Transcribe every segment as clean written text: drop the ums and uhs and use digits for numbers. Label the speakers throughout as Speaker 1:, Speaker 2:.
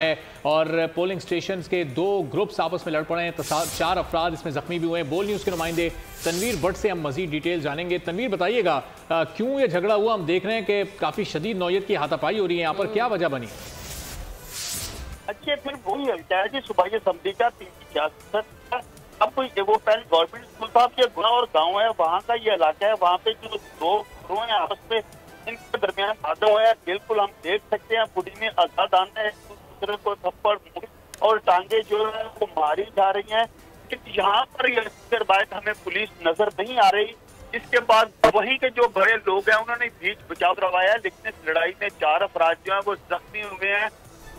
Speaker 1: है और polling station के दो ग्रुप्स आपस में लड़ पड़े हैं। 4 अफराद इसमें जख्मी भी हुए हैं। बोल न्यूज़ के नुमाइंदे तनवीर भट्ट से हम मजीद डिटेल जानेंगे। तनवीर, बताइएगा क्यों ये झगड़ा हुआ? हम देख रहे हैं कि काफ़ी शदीद नौयत की हाथापाई हो रही है यहाँ पर, क्या वजह बनी?
Speaker 2: अच्छे फिर वही है जी, सूबाई असम्बली का 3 अब वो पहले गवर्नमेंट स्कूल था, ये गुना और गाँव है, वहाँ का ये इलाका है। वहाँ पे जो दो ग्रोह हैं आपस में, इनके दरमियान वादा है। बिल्कुल हम देख सकते हैं बुढ़ी में आजाद आना है, दूसरे को थप्पड़ और टांगे जो है वो मारी जा रही हैं। लेकिन यहाँ पर यह बात हमें पुलिस नजर नहीं आ रही। इसके बाद वहीं के जो बड़े लोग हैं उन्होंने बीच बचाव करवाया, लेकिन इस लड़ाई में 4 अफराद जो है वो जख्मी हुए हैं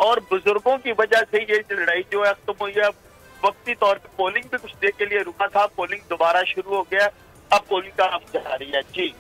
Speaker 2: और बुजुर्गों की वजह से ये लड़ाई जो है खत्म हुई है। वक्ती तौर पर पोलिंग भी कुछ देर के लिए रुका था, पोलिंग दोबारा शुरू हो गया, अब पोलिंग का काम जारी है। जी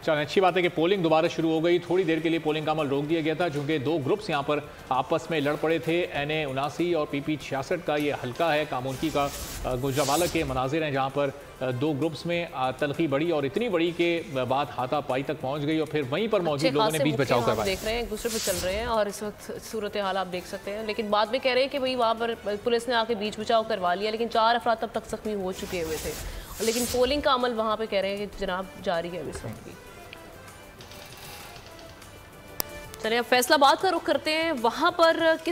Speaker 1: चलो, अच्छी बात है कि पोलिंग दोबारा शुरू हो गई। थोड़ी देर के लिए पोलिंग का अमल रोक दिया गया था क्योंकि दो ग्रुप्स यहाँ पर आपस में लड़ पड़े थे। NA 79 और PP 66 का ये हल्का है कामुनकी का, गुजरावाला के मनाजिर हैं जहाँ पर दो ग्रुप्स में तलखी बढ़ी और इतनी बड़ी के बाद हाथापाई तक पहुँच गई और फिर वहीं पर मौजूद लोगों ने बीच बचाव करवाया।
Speaker 3: देख रहे हैं एक दूसरे पर चल रहे हैं और इस वक्त सूरत हाल आप देख सकते हैं, लेकिन बाद में कह रहे हैं कि भाई वहाँ पर पुलिस ने आके बीच बचाव करवा लिया, लेकिन 4 अफराद तब तक जख्मी हो चुके हुए थे। लेकिन पोलिंग का अमल वहाँ पे कह रहे हैं कि जनाब जारी है इस वक्त भी। चलिए अब फैसलाबाद का रुख करते हैं। वहाँ पर